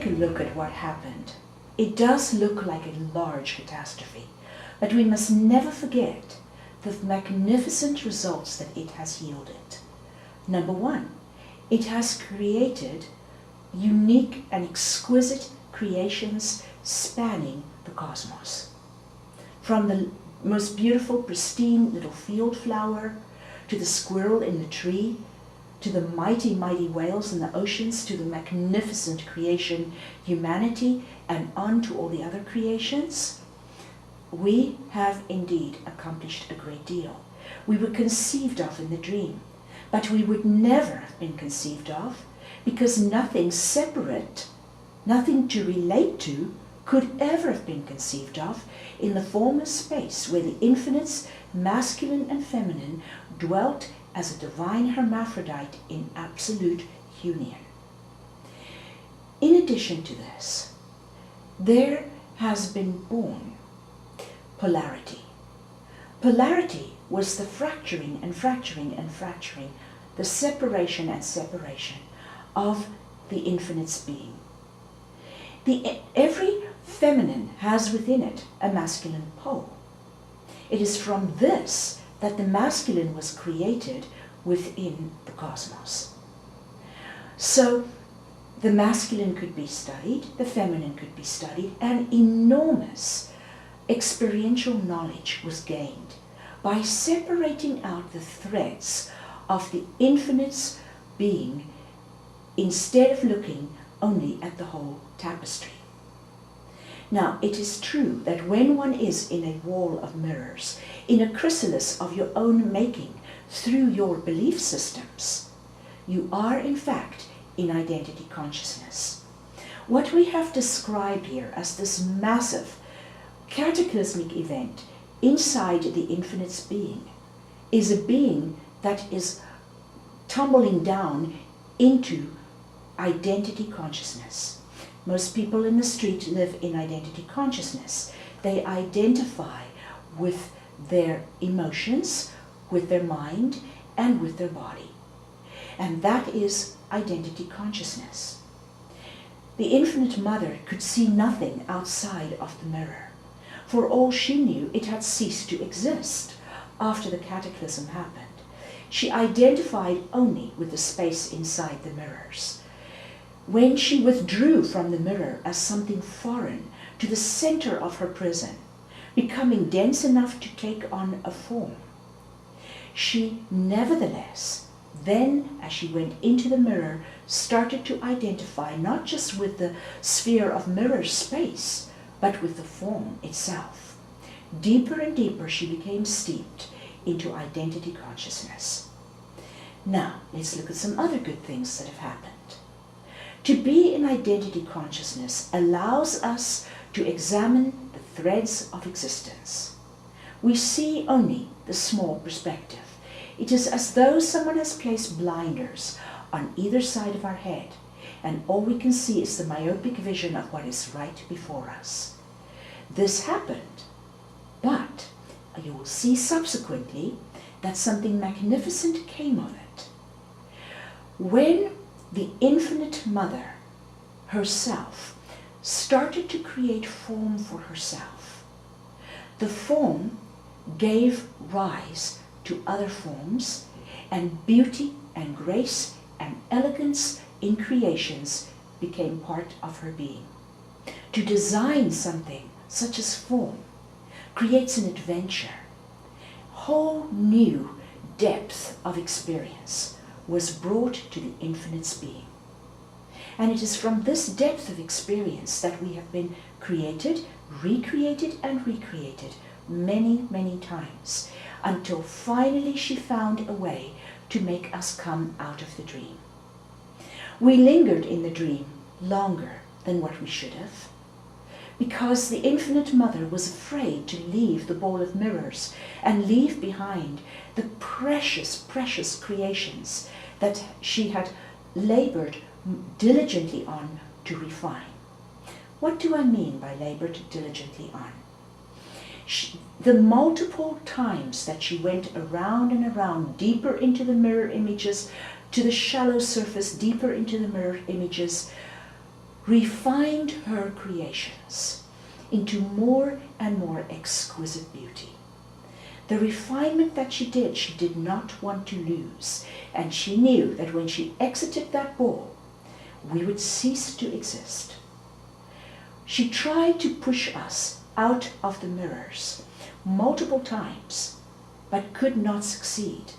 take a look at what happened, it does look like a large catastrophe, but we must never forget the magnificent results that it has yielded. Number one, it has created unique and exquisite creations spanning the cosmos. From the most beautiful, pristine little field flower, to the squirrel in the tree, to the mighty, mighty whales in the oceans, to the magnificent creation, humanity, and on to all the other creations, we have indeed accomplished a great deal. We were conceived of in the dream, but we would never have been conceived of because nothing separate, nothing to relate to, could ever have been conceived of in the formless space where the infinites, masculine and feminine, dwelt as a divine hermaphrodite in absolute union. In addition to this, there has been born polarity. Polarity was the fracturing and fracturing and fracturing, the separation and separation of the infinite's being. Every feminine has within it a masculine pole. It is from this that the masculine was created within the cosmos. So the masculine could be studied, the feminine could be studied, and enormous experiential knowledge was gained by separating out the threads of the infinite's being instead of looking only at the whole tapestry. Now, it is true that when one is in a wall of mirrors, in a chrysalis of your own making, through your belief systems, you are in fact in identity consciousness. What we have described here as this massive cataclysmic event inside the infinite's being is a being that is tumbling down into identity consciousness. Most people in the street live in identity consciousness. They identify with their emotions, with their mind, and with their body. And that is identity consciousness. The Infinite Mother could see nothing outside of the mirror. For all she knew, it had ceased to exist after the cataclysm happened. She identified only with the space inside the mirrors. When she withdrew from the mirror as something foreign to the center of her prison, becoming dense enough to take on a form, she nevertheless, then as she went into the mirror, started to identify not just with the sphere of mirror space, but with the form itself. Deeper and deeper she became steeped into identity consciousness. Now, let's look at some other good things that have happened. To be in identity consciousness allows us to examine the threads of existence. We see only the small perspective. It is as though someone has placed blinders on either side of our head, and all we can see is the myopic vision of what is right before us. This happened, but you will see subsequently that something magnificent came of it. When the Infinite Mother herself started to create form for herself, the form gave rise to other forms, and beauty and grace and elegance in creations became part of her being. To design something such as form creates an adventure. Whole new depth of experience was brought to the Infinite's being. And it is from this depth of experience that we have been created, recreated, and recreated many, many times, until finally she found a way to make us come out of the dream. We lingered in the dream longer than what we should have, because the Infinite Mother was afraid to leave the ball of mirrors and leave behind the precious, precious creations that she had labored diligently on to refine. What do I mean by labored diligently on? The multiple times that she went around and around, deeper into the mirror images, to the shallow surface, deeper into the mirror images, refined her creations into more and more exquisite beauty. The refinement that she did not want to lose, and she knew that when she exited that ball, we would cease to exist. She tried to push us out of the mirrors multiple times, but could not succeed.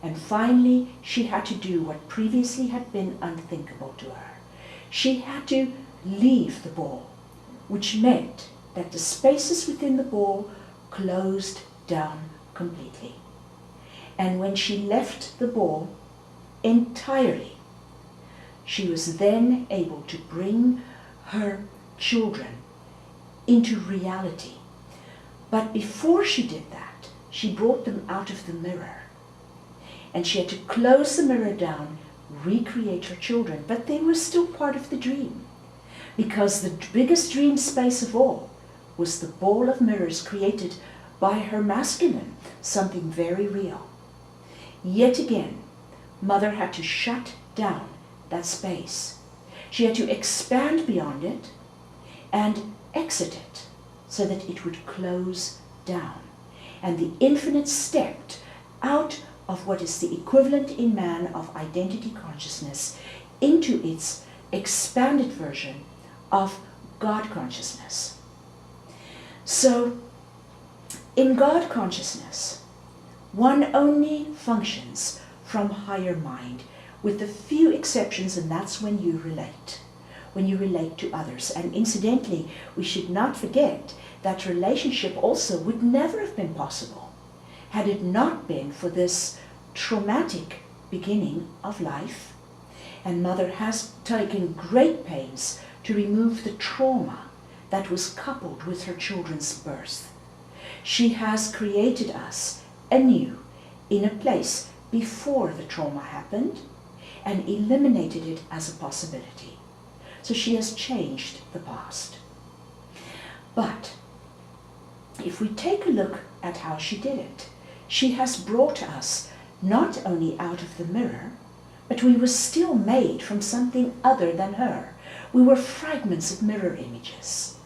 And finally, she had to do what previously had been unthinkable to her. She had to leave the ball, which meant that the spaces within the ball closed down completely. And when she left the ball entirely, she was then able to bring her children into reality. But before she did that, she brought them out of the mirror. And she had to close the mirror down, recreate her children, but they were still part of the dream. Because the biggest dream space of all was the ball of mirrors created by her masculine, something very real. Yet again, Mother had to shut down that space. She had to expand beyond it and exit it so that it would close down. And the infinite stepped out of what is the equivalent in man of identity consciousness into its expanded version of God consciousness. So, in God consciousness, one only functions from higher mind, with a few exceptions, and that's when you relate to others. And incidentally, we should not forget that relationship also would never have been possible had it not been for this traumatic beginning of life. And Mother has taken great pains to remove the trauma that was coupled with her children's birth. She has created us anew in a place before the trauma happened and eliminated it as a possibility. So she has changed the past. But if we take a look at how she did it, she has brought us not only out of the mirror, but we were still made from something other than her. We were fragments of mirror images.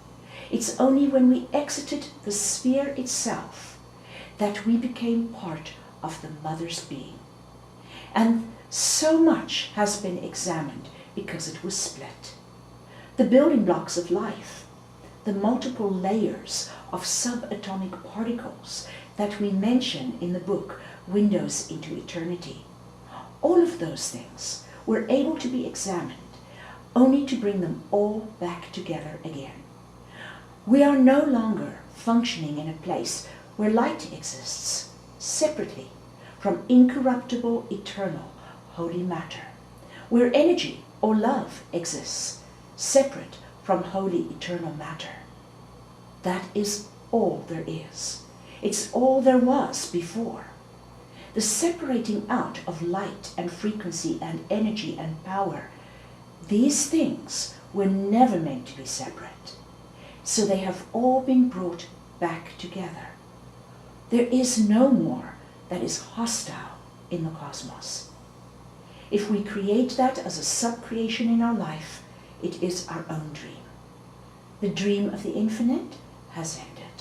It's only when we exited the sphere itself that we became part of the Mother's being. And so much has been examined because it was split. The building blocks of life, the multiple layers of subatomic particles that we mention in the book Windows into Eternity, all of those things were able to be examined only to bring them all back together again. We are no longer functioning in a place where light exists separately from incorruptible, eternal, holy matter, where energy or love exists separate from holy, eternal matter. That is all there is. It's all there was before. The separating out of light and frequency and energy and power, these things were never meant to be separate. So they have all been brought back together. There is no more that is hostile in the cosmos. If we create that as a sub-creation in our life, it is our own dream. The dream of the infinite has ended.